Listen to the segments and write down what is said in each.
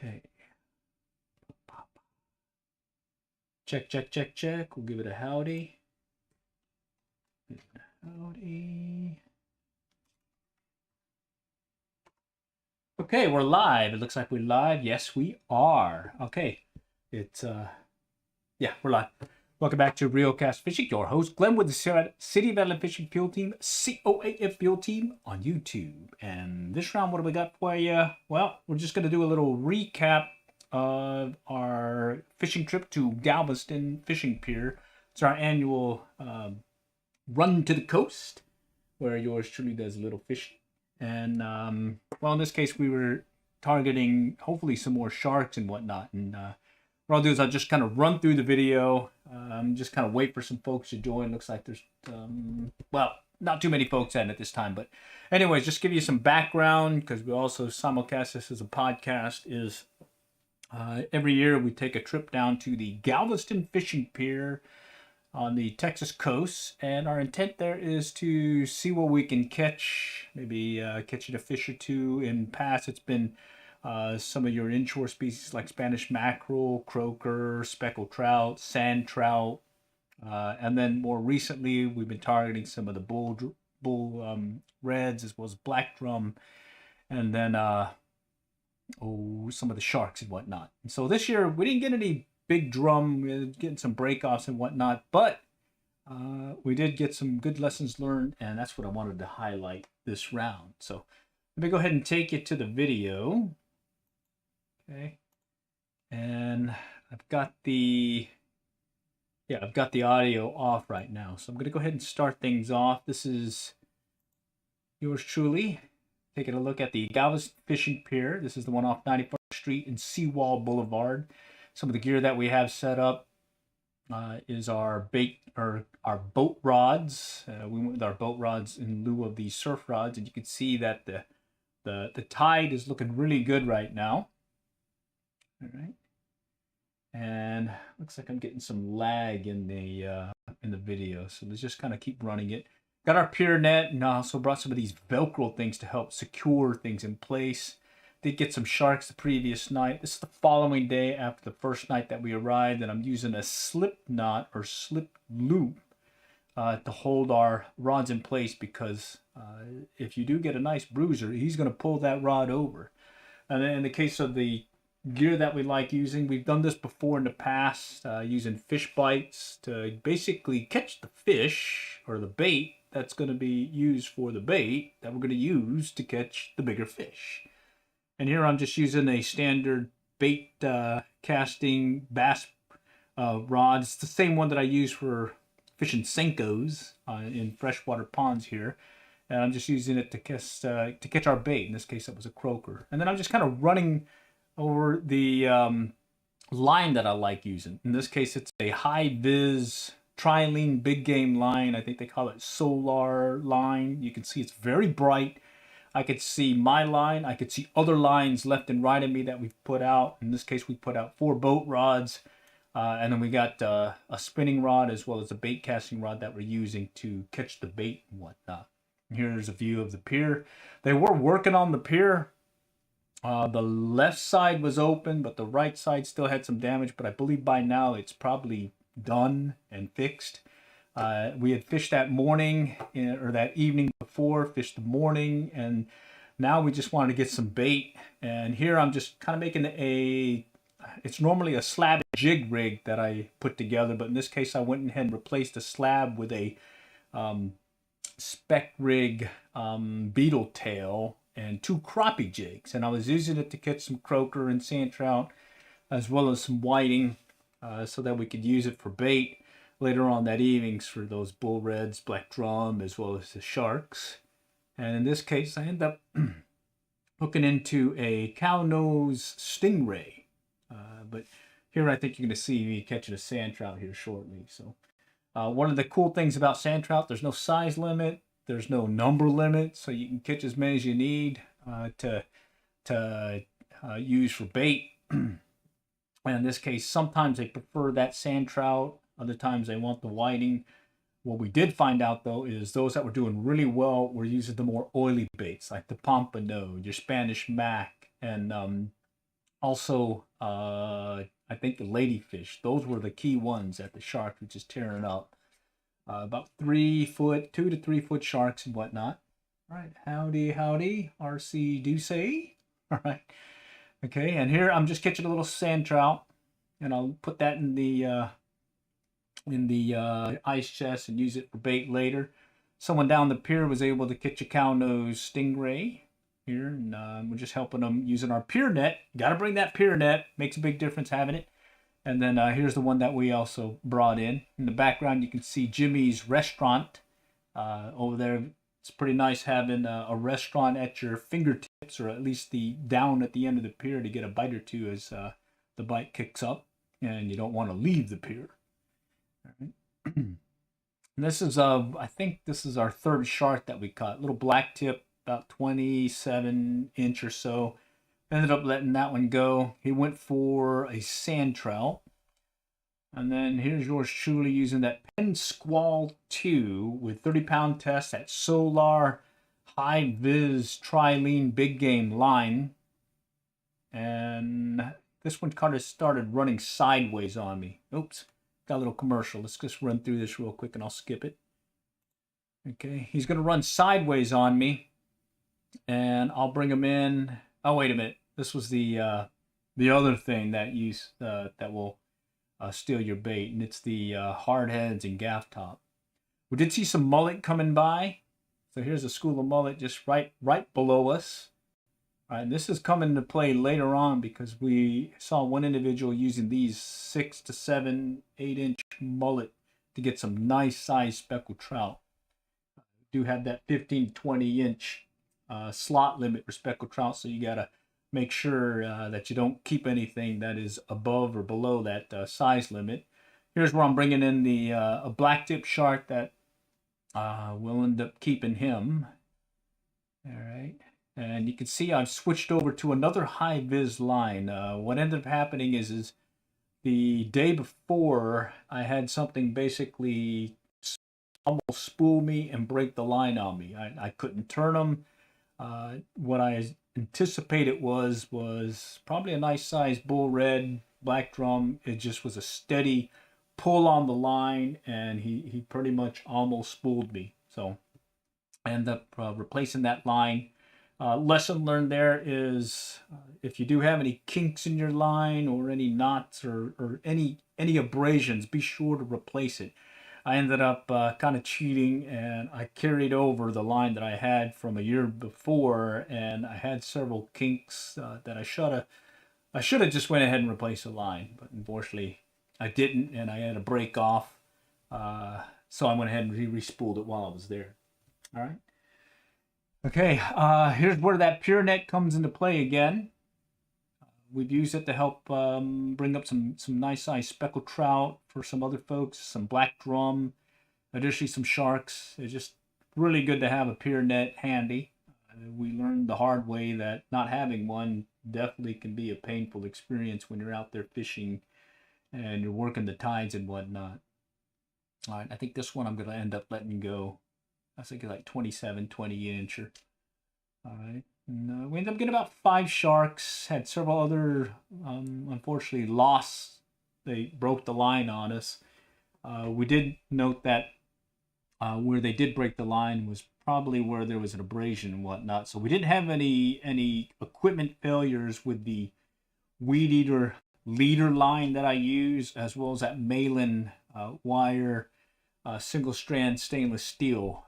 Okay. Check, check, check, check. We'll give it a howdy. Give it a howdy. Okay, we're live. It looks like we're live. Yes, we are. Okay. It's yeah, we're live. Welcome back to RioCast Fishing. Your host, Glenn, with the City of Adelaide Fishing Field Team, COAF Field Team on YouTube. And this round, what do we got for you? Well, we're just going to do a little recap of our fishing trip to Galveston Fishing Pier. It's our annual run to the coast, where yours truly does a little fishing. And, well, in this case, we were targeting, hopefully, some more sharks and whatnot. And what I'll do is I'll just kind of run through the video, just kind of wait for some folks to join. Looks like there's, well, not too many folks in at this time. But anyways, just give you some background, because we also simulcast this as a podcast, is every year we take a trip down to the Galveston Fishing Pier on the Texas coast, and our intent there is to see what we can catch, maybe catching a fish or two. In past, it's been some of your inshore species like Spanish mackerel, croaker, speckled trout, sand trout, and then more recently we've been targeting some of the bull reds as well as black drum, and then some of the sharks and whatnot. And so this year we didn't get any big drum, we were getting some breakoffs and whatnot, but we did get some good lessons learned, and that's what I wanted to highlight this round. So let me go ahead and take you to the video. Okay, and I've got the audio off right now, so I'm going to go ahead and start things off. This is yours truly taking a look at the Galveston Fishing Pier. This is the one off 91st Street and Seawall Boulevard. Some of the gear that we have set up is our bait, or our boat rods. We went with our boat rods in lieu of the surf rods, and you can see that the tide is looking really good right now. All right, and looks like I'm getting some lag in the video, so let's just kind of keep running it. Got our pier net, and also brought some of these Velcro things to help secure things in place. Did get some sharks the previous night. This is the following day after the first night that we arrived, and I'm using a slip knot or slip loop to hold our rods in place, because if you do get a nice bruiser, he's going to pull that rod over. And then in the case of the gear that we like using, we've done this before in the past, using fish bites to basically catch the fish or the bait that's going to be used for the bait that we're going to use to catch the bigger fish. And here I'm just using a standard bait casting bass rod. It's the same one that I use for fishing Senkos in freshwater ponds here. And I'm just using it to catch our bait. In this case, it was a croaker. And then I'm just kind of running over the line that I like using. In this case, it's a high-vis trilene big game line. I think they call it solar line. You can see it's very bright. I could see my line. I could see other lines left and right of me that we've put out. In this case, we put out 4 boat rods. And then we got a spinning rod as well as a bait casting rod that we're using to catch the bait and whatnot. Here's a view of the pier. They were working on the pier. The left side was open, but the right side still had some damage. But I believe by now it's probably done and fixed. We had fished that morning, or that evening before, fished the morning, and now we just wanted to get some bait. And here I'm just kind of making it's normally a slab jig rig that I put together, but in this case I went ahead and replaced the slab with a spec rig beetle tail and 2 crappie jigs, and I was using it to catch some croaker and sand trout as well as some whiting, so that we could use it for bait later on that evening for those bull reds, black drum, as well as the sharks. And in this case, I end up hooking into a cow nose stingray. But here I think you're going to see me catching a sand trout here shortly. So one of the cool things about sand trout, there's no size limit, there's no number limit, so you can catch as many as you need to use for bait. And in this case, sometimes they prefer that sand trout. Other times they want the whiting. What we did find out, though, is those that were doing really well were using the more oily baits, like the pompano, your Spanish mac, and Also, I think the ladyfish. Those were the key ones that the shark was just tearing up. About 3 foot, 2 to 3 foot sharks and whatnot. All right, howdy, howdy, RC Ducey. All right, okay, and here I'm just catching a little sand trout, and I'll put that in the ice chest and use it for bait later. Someone down the pier was able to catch a cow nose stingray here, and we're just helping them using our pier net. Got to bring that pier net; makes a big difference having it. And then here's the one that we also brought in. In the background, you can see Jimmy's restaurant over there. It's pretty nice having a restaurant at your fingertips, or at least the down at the end of the pier to get a bite or two as the bite kicks up, and you don't want to leave the pier. All right. And this is I think this is our third shark that we caught. Little black tip, about 27 inch or so. Ended up letting that one go. He went for a sand trout. And then here's yours truly using that Penn Squall 2 with 30-pound test at Solar High Vis Trilene Big Game line. And this one kind of started running sideways on me. Oops, got a little commercial. Let's just run through this real quick and I'll skip it. Okay, he's going to run sideways on me. And I'll bring him in. Oh, wait a minute. This was the other thing that that will steal your bait, and it's the hard heads and gaff top. We did see some mullet coming by, so here's a school of mullet just right below us. All right, and this is coming to play later on because we saw one individual using these 6 to 7, 8-inch mullet to get some nice sized speckled trout. We do have that 15 to 20-inch slot limit for speckled trout, so you gotta make sure that you don't keep anything that is above or below that size limit. Here's where I'm bringing in the a black tip shark that will end up keeping him. All right, and you can see I've switched over to another high vis line. What ended up happening is the day before I had something basically almost spool me and break the line on me. I couldn't turn them. What I anticipated was probably a nice sized bull red black drum. It just was a steady pull on the line, and he pretty much almost spooled me. So I ended up replacing that line. Lesson learned there is if you do have any kinks in your line or any knots or any abrasions, be sure to replace it. I ended up kind of cheating, and I carried over the line that I had from a year before, and I had several kinks that I should have just went ahead and replaced the line, but unfortunately I didn't, and I had to break off. So I went ahead and re-spooled it while I was there. All right. Okay, here's where that pure net comes into play again. We've used it to help bring up some nice sized speckled trout for some other folks, some black drum, additionally some sharks. It's just really good to have a pier net handy. We learned the hard way that not having one definitely can be a painful experience when you're out there fishing and you're working the tides and whatnot. All right, I think this one I'm going to end up letting go. I think it's like 27, 20-incher. All right. And, we ended up getting about 5 sharks. Had several other, unfortunately, lost. They broke the line on us. We did note that where they did break the line was probably where there was an abrasion and whatnot. So we didn't have any equipment failures with the weed eater leader line that I use, as well as that Malin wire single strand stainless steel.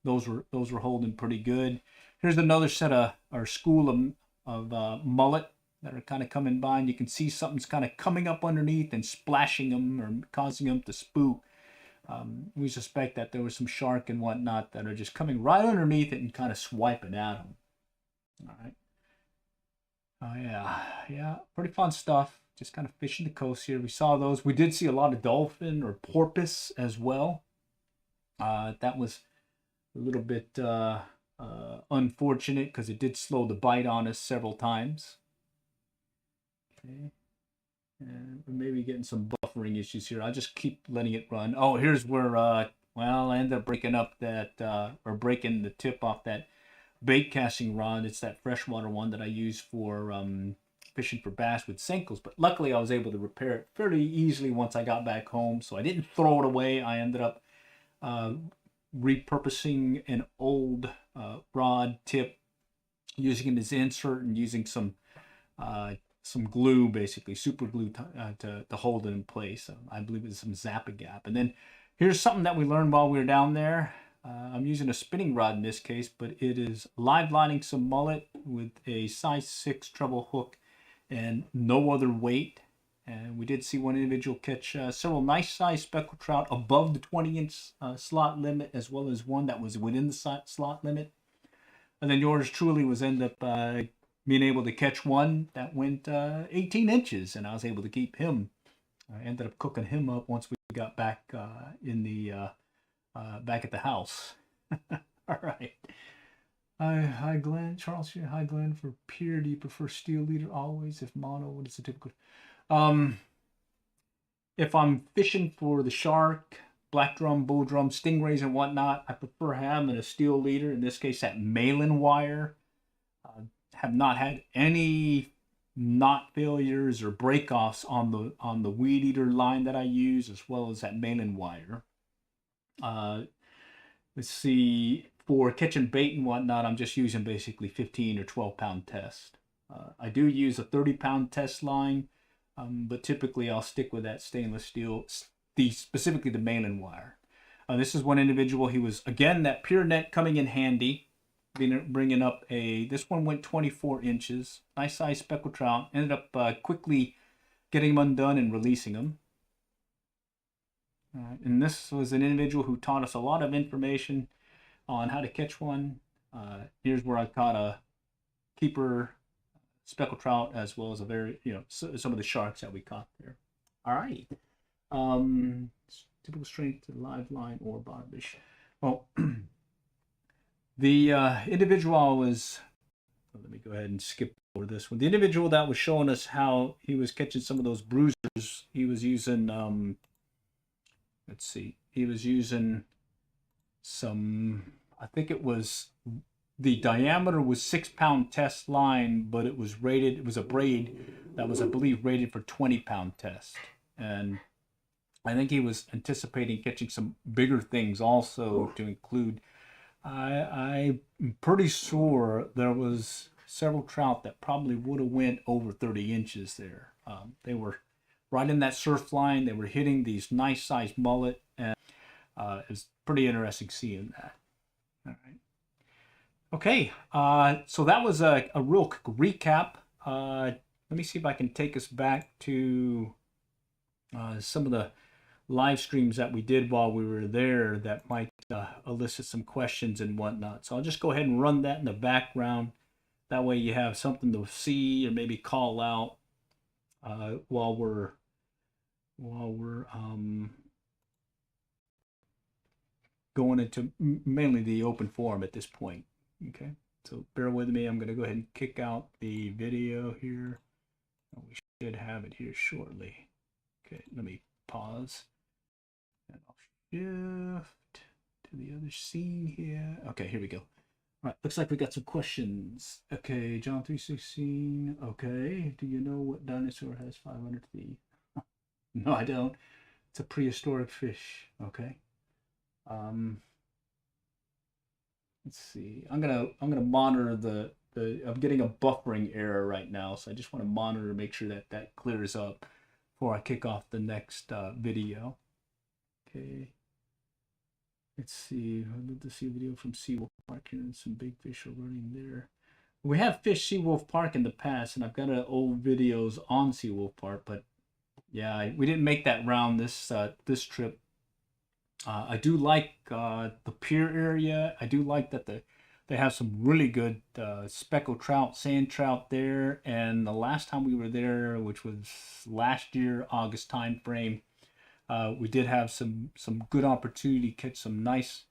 Those were holding pretty good. Here's another set of our school of mullet that are kind of coming by, and you can see something's kind of coming up underneath and splashing them or causing them to spook. We suspect that there was some shark and whatnot that are just coming right underneath it and kind of swiping at them. All right. Oh yeah, pretty fun stuff. Just kind of fishing the coast here. We saw those. We did see a lot of dolphin or porpoise as well. That was a little bit unfortunate because it did slow the bite on us several times. Okay. And we're maybe getting some buffering issues here. I'll just keep letting it run. Oh, here's where, well, I ended up breaking up that, or breaking the tip off that bait casting rod. It's that freshwater one that I use for fishing for bass with Senkos, but luckily I was able to repair it fairly easily once I got back home. So I didn't throw it away. I ended up repurposing an old rod tip, using it as insert and using some glue, basically super glue to hold it in place. I believe it's some Zap-A-Gap. And then here's something that we learned while we were down there. I'm using a spinning rod in this case, but it is live lining some mullet with a size 6 treble hook and no other weight. And we did see one individual catch several nice size speckled trout above the 20-inch slot limit, as well as one that was within the slot limit. And then yours truly was end up being able to catch one that went 18 inches, and I was able to keep him. I ended up cooking him up once we got back back at the house. All right. Hi, Glenn. Charles here. Hi, Glenn. For Pier, do you prefer steel leader always? If mono, what is the typical? If I'm fishing for the shark, black drum, bull drum, stingrays, and whatnot, I prefer having a steel leader. In this case, that Malin wire. Have not had any knot failures or breakoffs on the weed eater line that I use, as well as that Malin wire. Let's see, for catching bait and whatnot, I'm just using basically 15 or 12 pound test. I do use a 30-pound test line, but typically I'll stick with that stainless steel, specifically the Malin wire. This is one individual. He was, again, that Pier net coming in handy. Bringing up this one went 24 inches. Nice size speckled trout. Ended up quickly getting him undone and releasing him. And this was an individual who taught us a lot of information on how to catch one. Here's where I caught a keeper speckled trout, as well as a very, some of the sharks that we caught there. All right. Typical strength to live line or bottomfish. Well, the individual was, let me go ahead and skip over this one. The individual that was showing us how he was catching some of those bruisers, he was using, let's see, he was using some, I think it was, the diameter was 6-pound test line, but it was rated, it was a braid that was, I believe, rated for 20-pound test. And I think he was anticipating catching some bigger things also, to include, I'm pretty sure there was several trout that probably would have went over 30 inches there. They were right in that surf line. They were hitting these nice sized mullet, and it was pretty interesting seeing that. All right. Okay, so that was a real quick recap. Let me see if I can take us back to some of the live streams that we did while we were there that might elicit some questions and whatnot. So I'll just go ahead and run that in the background. That way you have something to see or maybe call out while we're going into mainly the open forum at this point. Okay, so bear with me. I'm going to go ahead and kick out the video here. We should have it here shortly. Okay, let me pause. And I'll shift to the other scene here. Okay, here we go. All right, looks like we got some questions. Okay, John 3:16. Okay, do you know what dinosaur has 500 feet? No, I don't. It's a prehistoric fish. Okay. Let's see. I'm gonna monitor the I'm getting a buffering error right now, so I just want to monitor to make sure that that clears up before I kick off the next video. Okay. Let's see. I'd love to see a video from Seawolf Park here, and some big fish are running there. We have fished Seawolf Park in the past, and I've got old videos on Seawolf Park, but yeah, we didn't make that round this this trip. I do like the Pier area. I do like that they have some really good speckled trout, sand trout there. And the last time we were there, which was last year, August time frame, we did have some good opportunity to catch some nice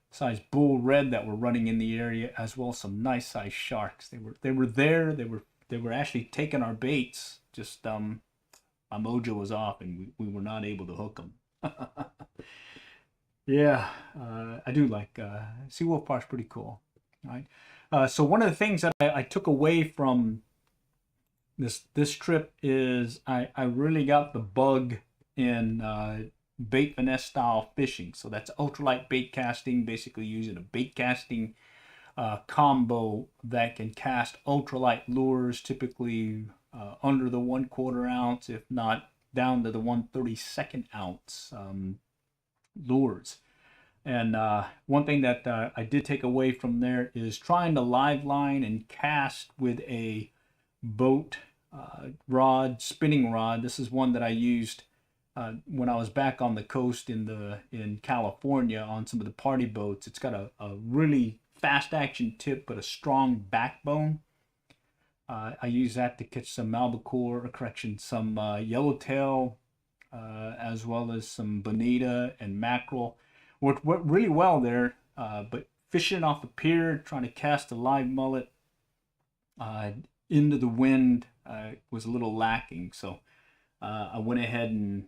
size bull red that were running in the area, as well as some nice size sharks. They were there. They were actually taking our baits. Just my mojo was off, and we were not able to hook them. Yeah, I do like Seawolf Park's pretty cool. Right. So one of the things that I took away from This trip is I really got the bug in bait finesse style fishing. So that's ultralight bait casting, basically using a bait casting combo that can cast ultralight lures, typically under the 1/4 ounce, if not down to the 1/32 ounce lures. And one thing that I did take away from there is trying to live line and cast with a boat rod, spinning rod. This is one that I used when I was back on the coast in California on some of the party boats. It's got a really fast action tip, but a strong backbone. I use that to catch some albacore, some yellowtail, as well as some bonita and mackerel. Worked really well there, but fishing off the pier, trying to cast a live mullet into the wind was a little lacking. So I went ahead and,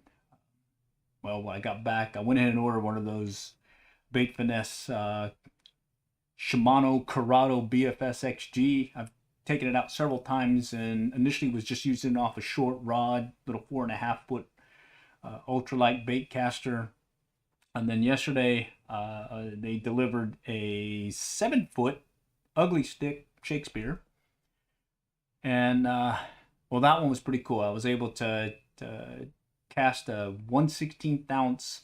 well, when I got back, I went ahead and ordered one of those bait finesse Shimano Corrado BFS XG. I've taken it out several times and initially was just using it off a short rod, little 4.5 foot ultralight bait caster. And then yesterday they delivered a 7 foot ugly stick Shakespeare. And well, that one was pretty cool. I was able to cast a 1/16 ounce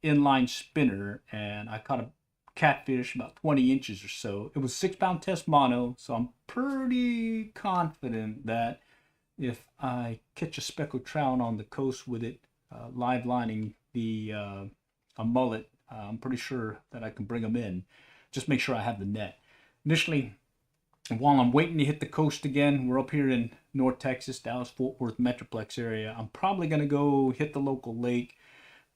inline spinner, and I caught a catfish about 20 inches or so. It was 6 pound test mono, so I'm pretty confident that if I catch a speckled trout on the coast with it, live lining the a mullet, I'm pretty sure that I can bring them in. Just make sure I have the net. Initially, while I'm waiting to hit the coast again, we're up here in North Texas, Dallas-Fort Worth Metroplex area. I'm probably going to go hit the local lake,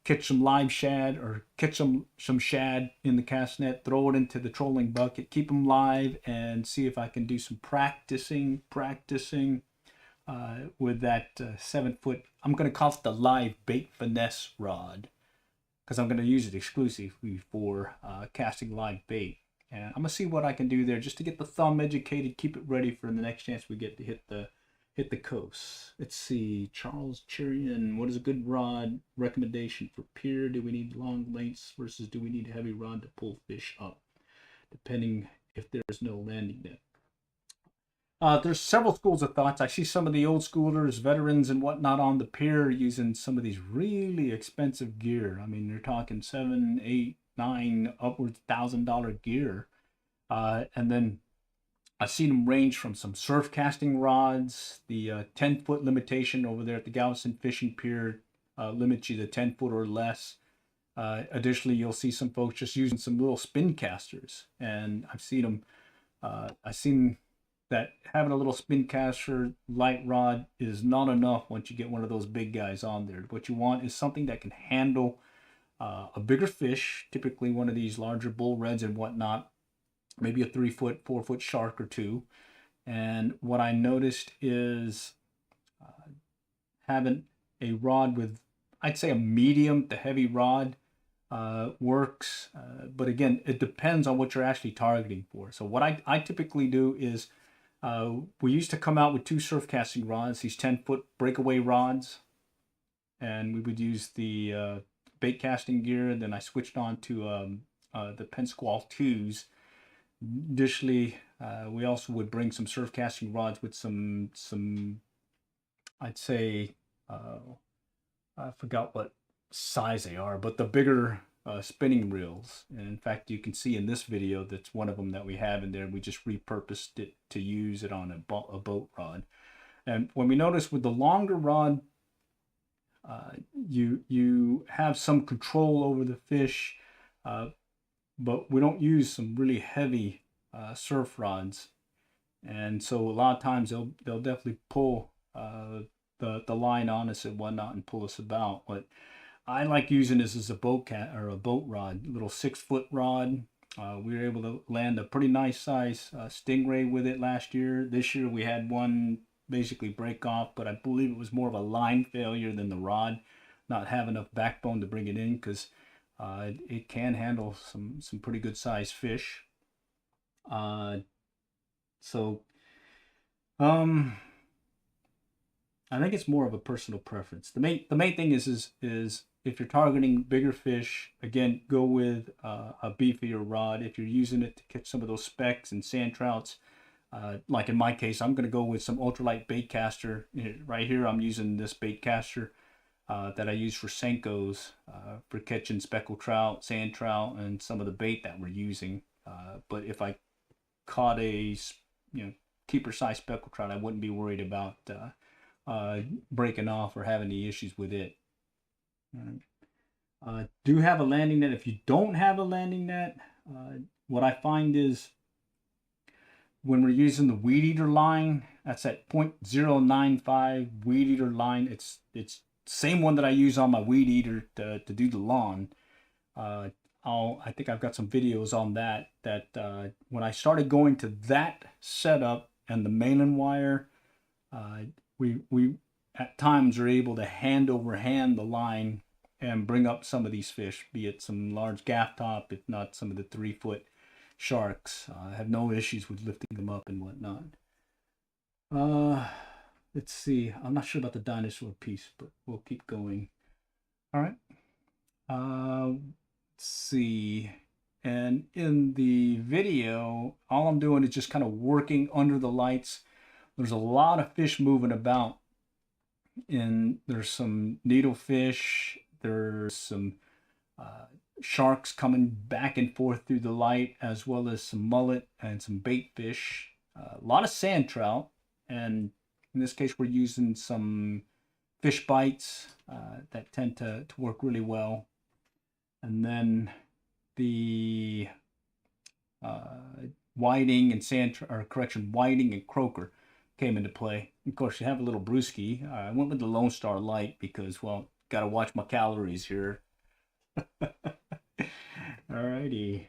catch some live shad or catch some shad in the cast net, throw it into the trolling bucket, keep them live, and see if I can do some practicing with that 7 foot. I'm going to call it the live bait finesse rod because I'm going to use it exclusively for casting live bait. And I'm going to see what I can do there just to get the thumb educated, keep it ready for the next chance we get to hit the coast. Let's see, Charles Cherian, what is a good rod recommendation for pier? Do we need long lengths versus do we need a heavy rod to pull fish up, depending if there's no landing net? There's several schools of thoughts. I see some of the old schoolers, veterans and whatnot on the pier using some of these really expensive gear. I mean, they're talking $7, $8, $9, upwards $1,000 gear. And then I've seen them range from some surf casting rods. The 10 foot limitation over there at the Galveston Fishing Pier limits you to 10 foot or less. Additionally, you'll see some folks just using some little spin casters. And I've seen that having a little spin caster light rod is not enough once you get one of those big guys on there. What you want is something that can handle a bigger fish, typically one of these larger bull reds and whatnot, maybe a 3 foot, 4 foot shark or two. And what I noticed is having a rod with, I'd say, a medium to heavy rod works. But again, it depends on what you're actually targeting for. So what I typically do is we used to come out with 2 surf casting rods, these 10 foot breakaway rods. And we would use the bait casting gear. And then I switched on to the Penn Squall 2s. Additionally, we also would bring some surf casting rods with some I'd say, I forgot what size they are, but the bigger spinning reels. And in fact, you can see in this video, that's one of them that we have in there. We just repurposed it to use it on a boat rod. And when we notice with the longer rod, you have some control over the fish, but we don't use some really heavy surf rods, and so a lot of times they'll definitely pull the line on us and whatnot and pull us about. But I like using this as a boat rod, little 6 foot rod. We were able to land a pretty nice size stingray with it last year. This year we had one basically break off, but I believe it was more of a line failure than the rod not have enough backbone to bring it in, because it can handle some pretty good sized fish. So I think it's more of a personal preference. The main thing is if you're targeting bigger fish, again, go with a beefier rod. If you're using it to catch some of those specks and sand trouts, like in my case, I'm going to go with some ultralight bait caster. Right here, I'm using this bait caster that I use for Senkos for catching speckled trout, sand trout, and some of the bait that we're using. But if I caught a keeper size speckled trout, I wouldn't be worried about breaking off or having any issues with it. Do have a landing net. If you don't have a landing net, what I find is when we're using the weed eater line, that's at 0.095 weed eater line. It's same one that I use on my weed eater to do the lawn. I think I've got some videos on that when I started going to that setup and the mainland wire, we at times are able to hand over hand the line and bring up some of these fish, be it some large gaff top, if not some of the 3-foot sharks. I have no issues with lifting them up and whatnot. Let's see. I'm not sure about the dinosaur piece, but we'll keep going. All right. Let's see. And in the video, all I'm doing is just kind of working under the lights. There's a lot of fish moving about. And there's some needlefish. There's some sharks coming back and forth through the light, as well as some mullet and some bait fish. A lot of sand trout. And in this case, we're using some fish bites that tend to work really well. And then the whiting and whiting and croaker came into play. Of course, you have a little brewski. I went with the Lone Star Light because, well, got to watch my calories here. Alrighty.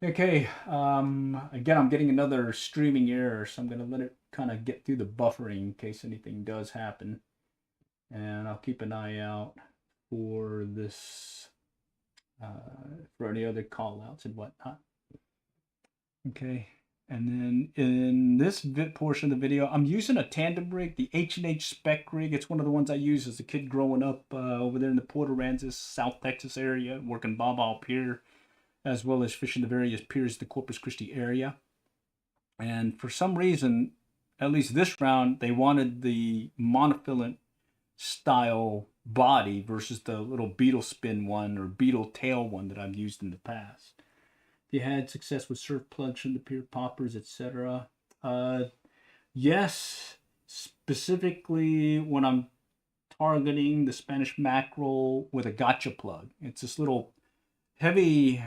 Okay, again, I'm getting another streaming error, so I'm going to let it kind of get through the buffering in case anything does happen. And I'll keep an eye out for this, for any other call outs and whatnot. Okay, and then in this portion of the video, I'm using a tandem rig, the H&H Spec rig. It's one of the ones I used as a kid growing up over there in the Port Aransas, South Texas area, working Bob All Pier, as well as fishing the various piers in the Corpus Christi area. And for some reason, at least this round, they wanted the monofilament style body versus the little beetle spin one or beetle tail one that I've used in the past. If you had success with surf plugs from the pier poppers, etc. Yes, specifically when I'm targeting the Spanish mackerel with a gotcha plug. It's this little heavy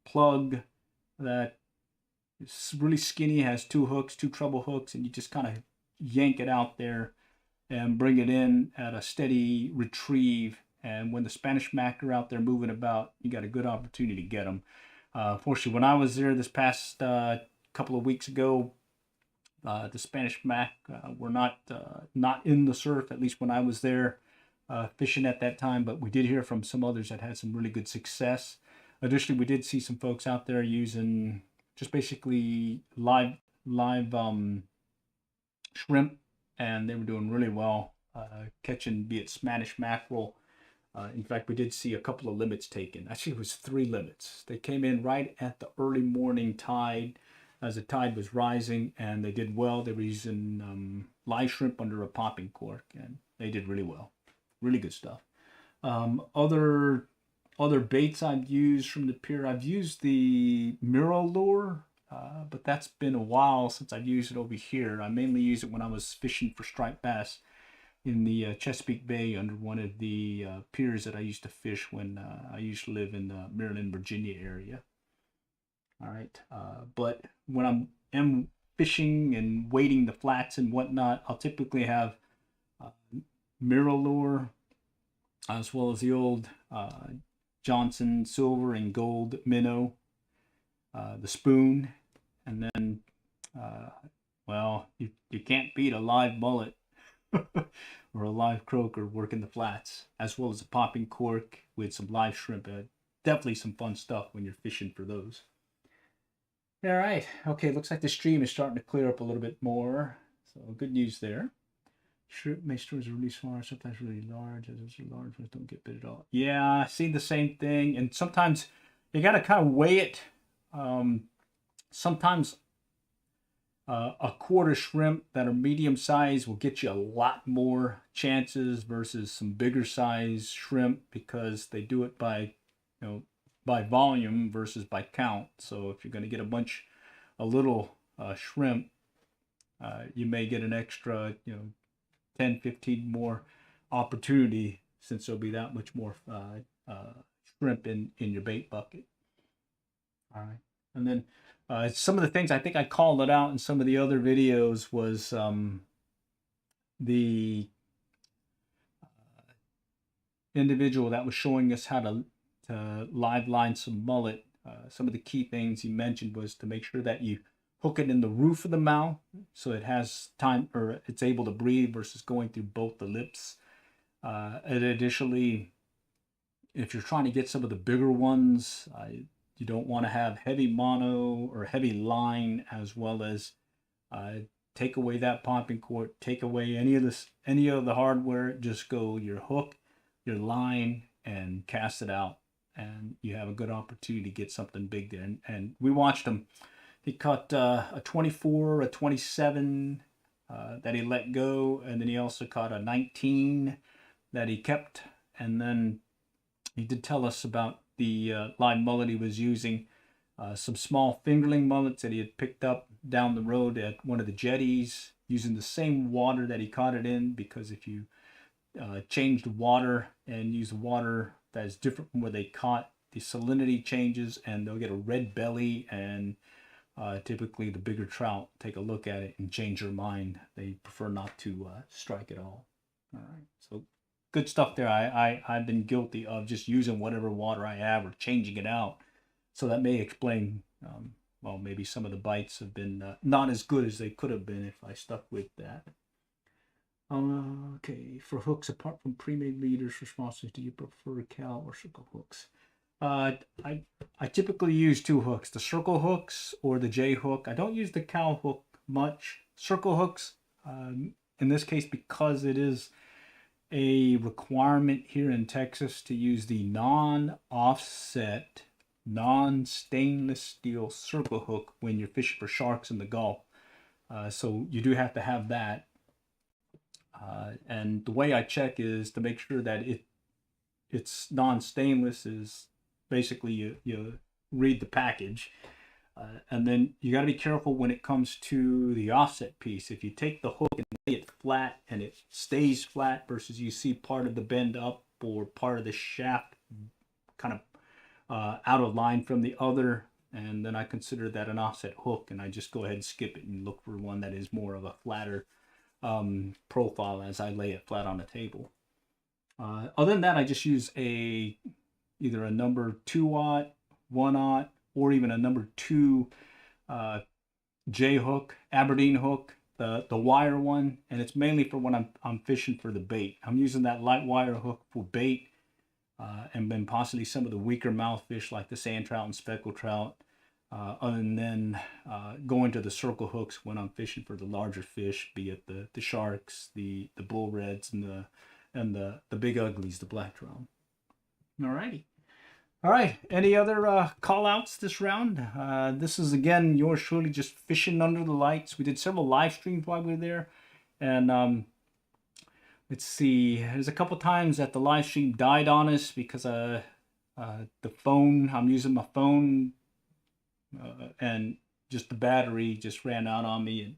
plug that is really skinny, has 2 treble hooks, and you just kind of yank it out there and bring it in at a steady retrieve. And when the Spanish mac are out there moving about, you got a good opportunity to get them. Fortunately, when I was there this past couple of weeks ago, the Spanish mac were not in the surf, at least when I was there fishing at that time. But we did hear from some others that had some really good success. Additionally, we did see some folks out there using just basically live shrimp, and they were doing really well catching, be it Spanish mackerel. In fact, we did see a couple of limits taken. Actually, it was 3 limits. They came in right at the early morning tide as the tide was rising, and they did well. They were using live shrimp under a popping cork, and they did really well. Really good stuff. Other baits I've used from the pier, I've used the Miro lure, but that's been a while since I've used it over here. I mainly used it when I was fishing for striped bass in the Chesapeake Bay under one of the piers that I used to fish when I used to live in the Maryland, Virginia area. All right, but when I'm fishing and wading the flats and whatnot, I'll typically have Miro lure, as well as the old Johnson silver and gold minnow, the spoon, and then, well, you can't beat a live mullet or a live croaker working the flats, as well as a popping cork with some live shrimp. Definitely some fun stuff when you're fishing for those. All right, okay, looks like the stream is starting to clear up a little bit more. So good news there. Shrimp may stores are really small, sometimes really large. As large ones don't get bit at all. Yeah, I see the same thing. And sometimes you got to kind of weigh it. Sometimes a quarter shrimp that are medium size will get you a lot more chances versus some bigger size shrimp, because they do it by, by volume versus by count. So if you're going to get a little shrimp, you may get an extra, 10, 15 more opportunity, since there'll be that much more shrimp in your bait bucket. All right. And then some of the things, I think I called it out in some of the other videos, was the individual that was showing us how to live line some mullet. Some of the key things he mentioned was to make sure that you hook it in the roof of the mouth so it has time, or it's able to breathe, versus going through both the lips. And additionally, if you're trying to get some of the bigger ones, you don't want to have heavy mono or heavy line, as well as take away that popping cord, take away any of the hardware. Just go your hook, your line, and cast it out, and you have a good opportunity to get something big there. And we watched him. He caught a 24, a 27 that he let go, and then he also caught a 19 that he kept. And then he did tell us about the live mullet he was using, some small fingerling mullets that he had picked up down the road at one of the jetties, using the same water that he caught it in, because if you change the water and use water that is different from where they caught, the salinity changes and they'll get a red belly, and typically the bigger trout take a look at it and change their mind. They prefer not to strike at all. All right, so good stuff there. I've been guilty of just using whatever water I have or changing it out. So that may explain, well, maybe some of the bites have been not as good as they could have been if I stuck with that. Okay, for hooks, apart from pre-made leaders responses, do you prefer cow or circle hooks? I typically use two hooks, the circle hooks or the J hook. I don't use the cow hook much. Circle hooks, in this case, because it is a requirement here in Texas to use the non-offset, non-stainless steel circle hook when you're fishing for sharks in the Gulf. So you do have to have that. And the way I check is to make sure that it's non-stainless is basically you read the package. And then you got to be careful when it comes to the offset piece. If you take the hook and lay it flat and it stays flat, versus you see part of the bend up or part of the shaft kind of out of line from the other, and then I consider that an offset hook, and I just go ahead and skip it and look for one that is more of a flatter profile as I lay it flat on the table. Other than that, I just use either a number 2-aught, 1-aught, or even a number 2 J hook, Aberdeen hook, the wire one, and it's mainly for when I'm fishing for the bait. I'm using that light wire hook for bait, and then possibly some of the weaker mouth fish like the sand trout and speckled trout. Other than going to the circle hooks when I'm fishing for the larger fish, be it the sharks, the bull reds, and the big uglies, the black trout. Alrighty. All right. Any other call outs this round? This is again yours truly, just fishing under the lights. We did several live streams while we were there, and let's see. There's a couple times that the live stream died on us because the phone. I'm using my phone. And just the battery just ran out on me, and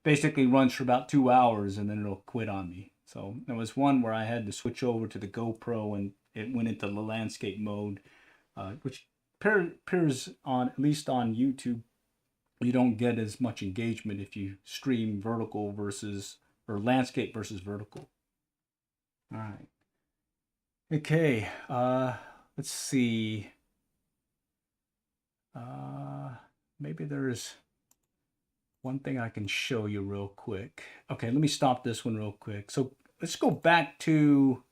basically runs for about 2 hours and then it'll quit on me. So there was one where I had to switch over to the GoPro and it went into the landscape mode, which appears on, at least on YouTube, you don't get as much engagement if you stream vertical versus, or landscape versus vertical. All right. Okay. Let's see. Maybe there's one thing I can show you real quick. Okay, let me stop this one real quick. So let's go back to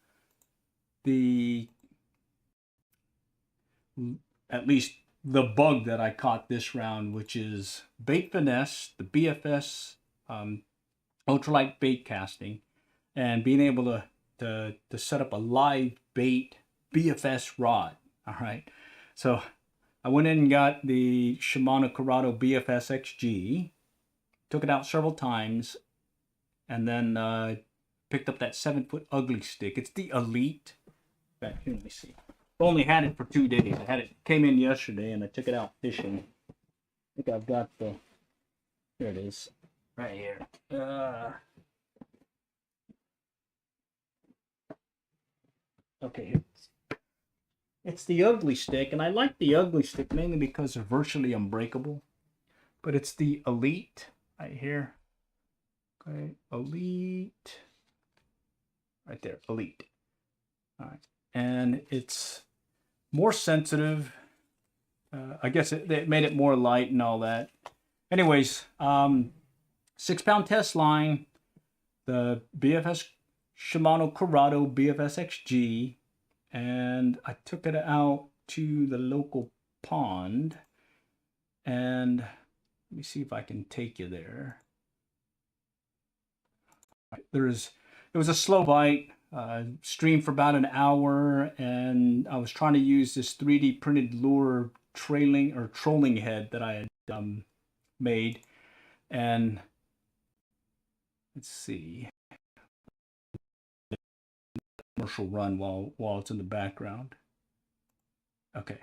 at least the bug that I caught this round, which is Bait Finesse, the BFS ultralight bait casting, and being able to set up a live bait BFS rod. All right, so I went in and got the Shimano Corrado BFS XG, took it out several times, and then picked up that 7-foot ugly stick. It's the Elite. Back here, let me see. Only had it for 2 days. Came in yesterday, and I took it out fishing. I think I've got the. Here it is, right here. Okay, it's the ugly stick, and I like the ugly stick mainly because they're virtually unbreakable. But it's the Elite right here. Okay, Elite. Right there, Elite. All right, and it's more sensitive. I guess it made it more light and all that. Anyways, 6-pound test line, the BFS Shimano Corrado BFS XG, and I took it out to the local pond, and let me see if I can take you there. It was a slow bite, streamed for about an hour, and I was trying to use this 3D printed lure trolling head that I had made, and let's see, commercial run while it's in the background. Okay,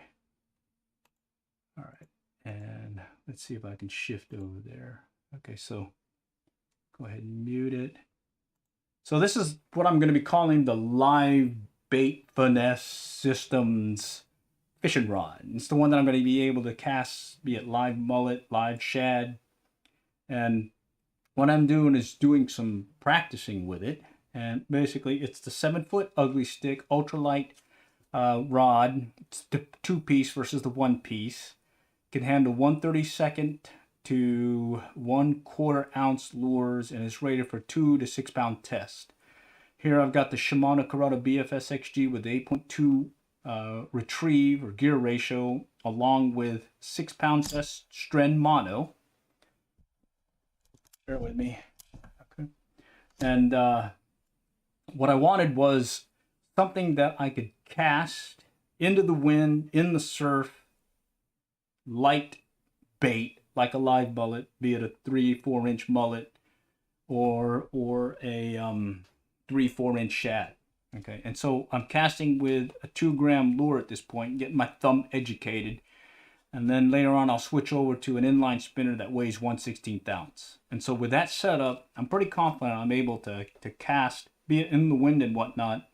all right, and let's see if I can shift over there. Okay, so go ahead and mute it. So this is what I'm going to be calling the Live Bait Finesse Systems fishing rod. It's the one that I'm going to be able to cast, be it live mullet, live shad. And what I'm doing is doing some practicing with it. And basically it's the 7-foot ugly stick ultralight rod. It's the 2-piece versus the 1-piece. Can handle 1/32 to 1/4 ounce lures, and it's rated for 2 to 6 pound test. Here I've got the Shimano Corrado BFS XG with 8.2 retrieve or gear ratio, along with 6 pound test Stren mono. Bear with me. Okay. And what I wanted was something that I could cast into the wind, in the surf, light bait, like a live mullet, be it a 3-4 inch mullet or a 3-4 inch shad. Okay, and so I'm casting with a 2-gram lure at this point, getting my thumb educated, and then later on I'll switch over to an inline spinner that weighs 1/16 ounce. And so with that setup, I'm pretty confident I'm able to cast, be it in the wind and whatnot,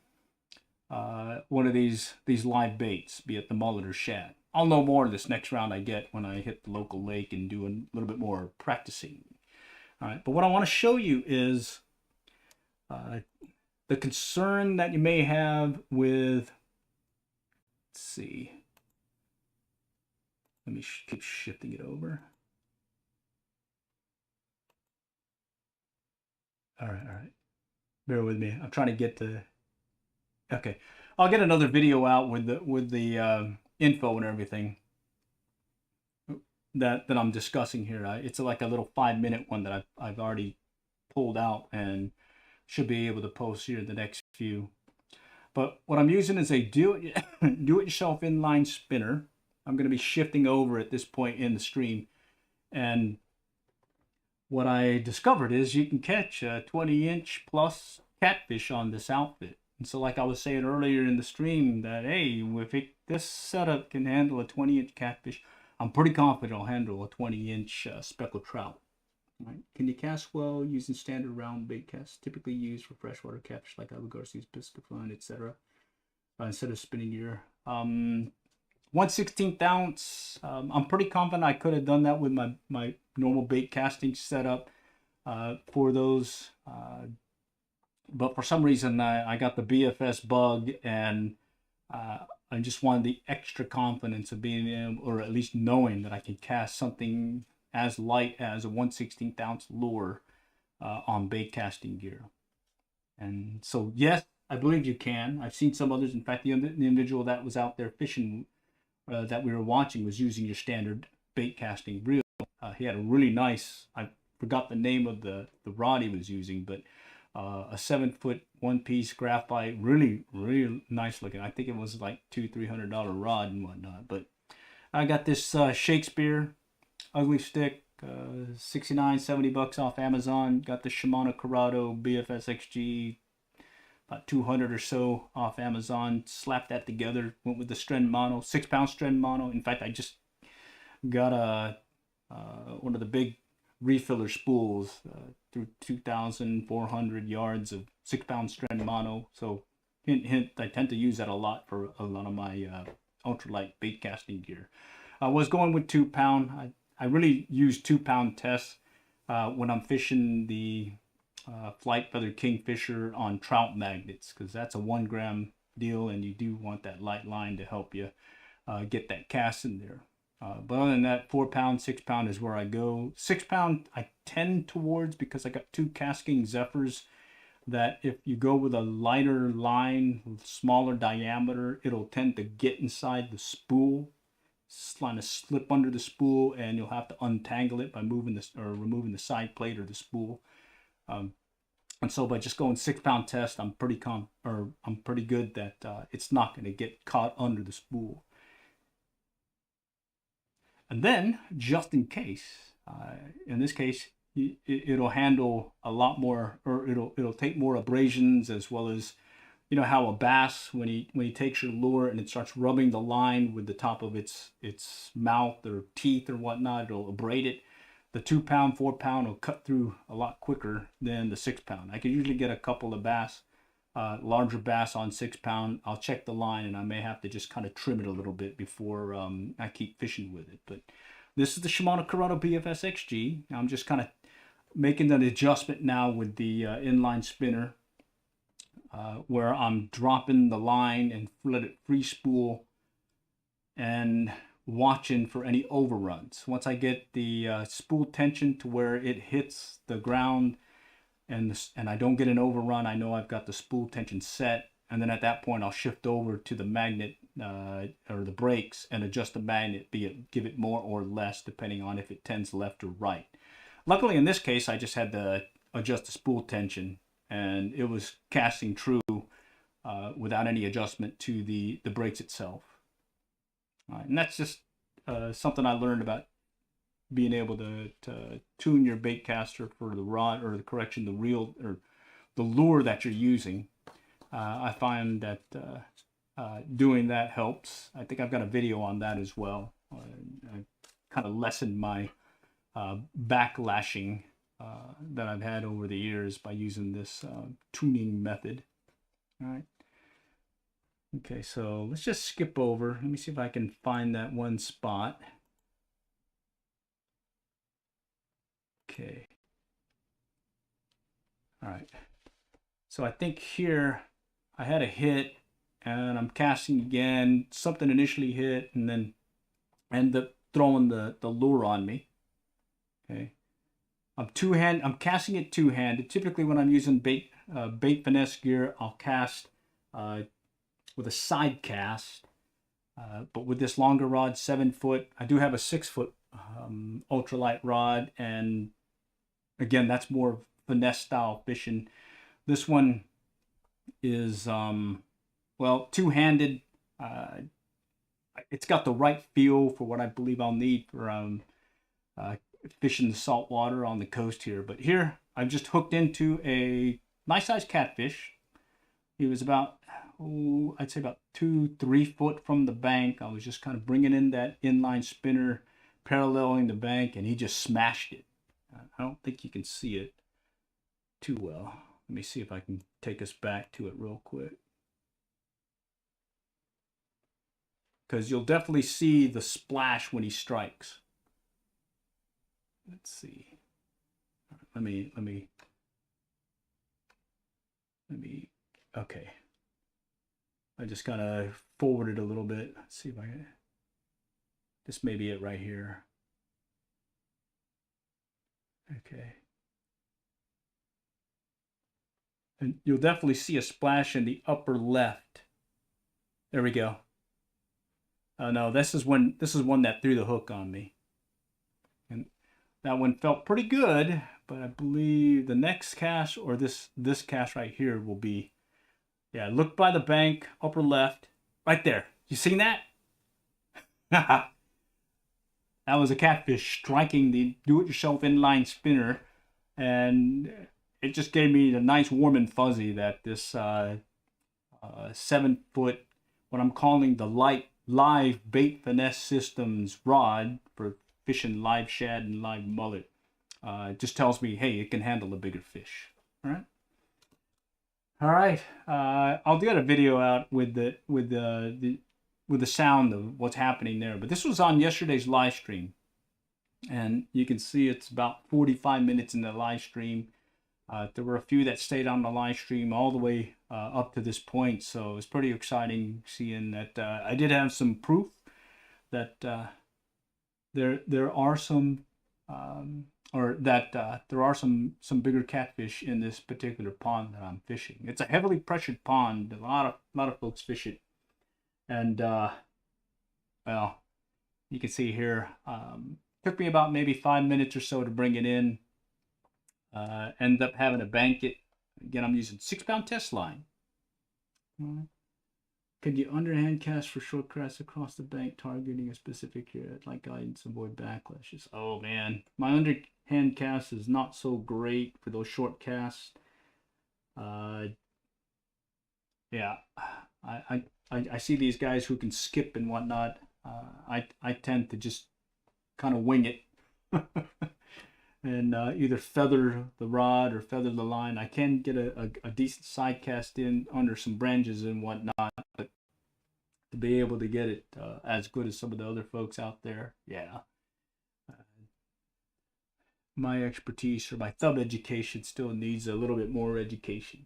one of these live baits, be it the mullet or shad. I'll know more this next round I get when I hit the local lake and do a little bit more practicing. All right, but what I want to show you is the concern that you may have with, let's see, let me keep shifting it over. All right. Bear with me. I'm trying to get to, okay. I'll get another video out with the info and everything that I'm discussing here. It's like a little 5-minute one that I've already pulled out and should be able to post here in the next few. But what I'm using is a do-it-yourself inline spinner. I'm going to be shifting over at this point in the stream, and what I discovered is you can catch a 20-inch plus catfish on this outfit. And so, like I was saying earlier in the stream, that hey, if this setup can handle a 20-inch catfish, I'm pretty confident I'll handle a 20-inch speckled trout. Right? Can you cast well using standard round bait casts, typically used for freshwater catfish like Abu Garcia's piscifun, etc., instead of spinning gear? 1/16 ounce. I'm pretty confident I could have done that with my normal bait casting setup for those. But for some reason, I got the BFS bug, and I just wanted the extra confidence of being able, or at least knowing that I can cast something as light as a 1/16 ounce lure on bait casting gear. And so, yes, I believe you can. I've seen some others. In fact, the individual that was out there fishing that we were watching was using your standard bait casting reel. He had a really nice, forgot the name of the rod he was using, but a 7-foot one-piece graphite, really nice looking. I think it was like $200-300 rod and whatnot. But I got this Shakespeare ugly stick, 69-70 bucks off Amazon. Got the Shimano Corrado BFS XG, about 200 or so off Amazon. Slapped that together. Went with the Stren mono, 6-pound Stren mono. In fact, I just got a one of the big refiller spools through 2,400 yards of 6-pound Stren mono. So hint hint, I tend to use that a lot for a lot of my ultralight bait casting gear. I was going with 2-pound. I really use 2-pound tests when I'm fishing the Flight Feather Kingfisher on trout magnets, because that's a 1 gram deal, and you do want that light line to help you get that cast in there. But other than that, 4-pound, 6-pound is where I go. 6-pound I tend towards, because I got 2 casking Zephyrs, that if you go with a lighter line with smaller diameter, it'll tend to get inside the spool, kind of slip under the spool, and you'll have to untangle it by moving this or removing the side plate or the spool. And so by just going 6-pound test, I'm pretty good that it's not going to get caught under the spool. And then, just in case, in this case, it'll handle a lot more, or it'll take more abrasions, as well as, you know how a bass, when he takes your lure and it starts rubbing the line with the top of its mouth or teeth or whatnot, it'll abrade it. The 2-pound, 4-pound will cut through a lot quicker than the 6-pound. I can usually get a couple of bass, larger bass on 6-pound. I'll check the line, and I may have to just kind of trim it a little bit before I keep fishing with it. But this is the Shimano Corrado BFS XG. I'm just kind of making an adjustment now with the inline spinner, where I'm dropping the line and let it free spool and watching for any overruns. Once I get the spool tension to where it hits the ground and I don't get an overrun, I know I've got the spool tension set. And then at that point, I'll shift over to the magnet or the brakes and adjust the magnet, give it more or less depending on if it tends left or right. Luckily, in this case, I just had to adjust the spool tension, and it was casting true without any adjustment to the brakes itself. And that's just something I learned about being able to tune your bait caster for the rod, or the correction, the reel, or the lure that you're using. I find that doing that helps. I think I've got a video on that as well. I kind of lessened my backlashing that I've had over the years by using this tuning method. All right. Okay, so let's just skip over. Let me see if I can find that one spot. Okay. All right. So I think here I had a hit, and I'm casting again. Something initially hit, and then end up throwing the lure on me. Okay. I'm casting it two-handed. Typically, when I'm using bait finesse gear, I'll cast with a side cast, but with this longer rod, 7-foot, I do have a 6-foot ultralight rod, and again, that's more finesse style fishing. This one is well, two-handed. It's got the right feel for what I believe I'll need for fishing the salt water on the coast here. But here I've just hooked into a nice sized catfish. He was about, I'd say about 2-3 foot from the bank. I was just kind of bringing in that inline spinner, paralleling the bank, and he just smashed it. I don't think you can see it too well. Let me see if I can take us back to it real quick, because you'll definitely see the splash when he strikes. Let's see. Let me. Okay. I just kind of forwarded a little bit. Let's see if I can. This may be it right here. Okay. And you'll definitely see a splash in the upper left. There we go. Oh no, this is one that threw the hook on me. And that one felt pretty good, but I believe the next cast, or this cast right here, will be, yeah, look by the bank, upper left, right there. You seen that? That was a catfish striking the do-it-yourself inline spinner, and it just gave me the nice warm and fuzzy that this 7-foot, what I'm calling the live bait finesse systems rod for fishing live shad and live mullet, just tells me, hey, it can handle a bigger fish. All right. I'll get a video out with the sound of what's happening there. But this was on yesterday's live stream, and you can see it's about 45 minutes in the live stream. There were a few that stayed on the live stream all the way up to this point, so it's pretty exciting seeing that. I did have some proof that there are some there are some bigger catfish in this particular pond that I'm fishing. It's a heavily pressured pond. A lot of folks fish it, and well, you can see here. Took me about maybe 5 minutes or so to bring it in. Ended up having to bank it. Again, I'm using 6-pound test line. Could you underhand cast for short casts across the bank, targeting a specific area like guidance, avoid backlashes? Oh man, my underhand cast is not so great for those short casts. Yeah, I see these guys who can skip and whatnot. I tend to just kind of wing it. And either feather the rod or feather the line. I can get a decent side cast in under some branches and whatnot, but to be able to get it as good as some of the other folks out there, yeah. My expertise or my thumb education still needs a little bit more education.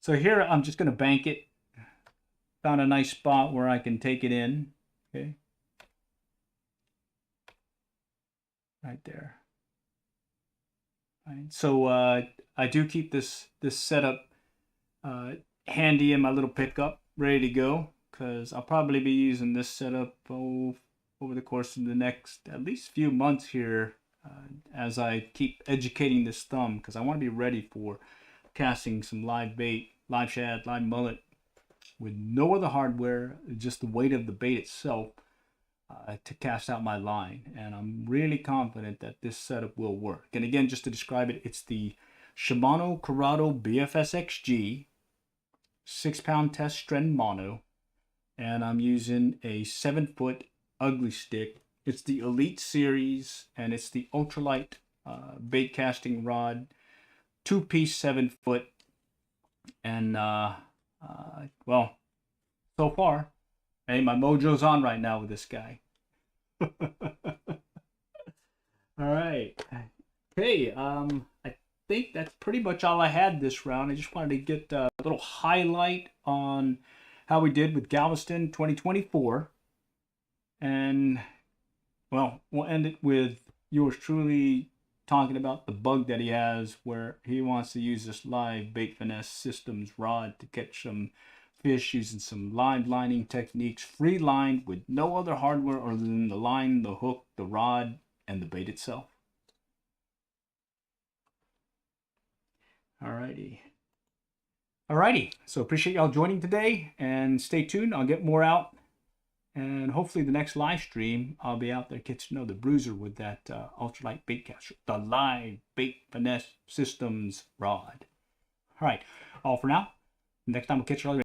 So here I'm just going to bank it. Found a nice spot where I can take it in. Okay. Right there. Right. So I do keep this setup handy in my little pickup, ready to go, because I'll probably be using this setup over the course of the next at least few months here, as I keep educating this thumb, because I want to be ready for casting some live bait, live shad, live mullet with no other hardware, just the weight of the bait itself. To cast out my line, and I'm really confident that this setup will work. And again, just to describe it, it's the Shimano Corrado BFS XG 6-pound test strand mono, and I'm using a 7-foot ugly stick. It's the Elite Series, and it's the ultralight bait casting rod, 2-piece 7-foot, and well, so far, hey, my mojo's on right now with this guy. All right. Okay, I think that's pretty much all I had this round. I just wanted to get a little highlight on how we did with Galveston 2024. And, well, we'll end it with yours truly talking about the bug that he has where he wants to use this live bait finesse systems rod to catch some fish using some live lining techniques, free lined with no other hardware other than the line, the hook, the rod, and the bait itself. Alrighty. So appreciate y'all joining today, and stay tuned. I'll get more out, and hopefully the next live stream I'll be out there catching another bruiser with that ultralight bait caster, the live bait finesse systems rod. All right, all for now. Next time we'll catch you all.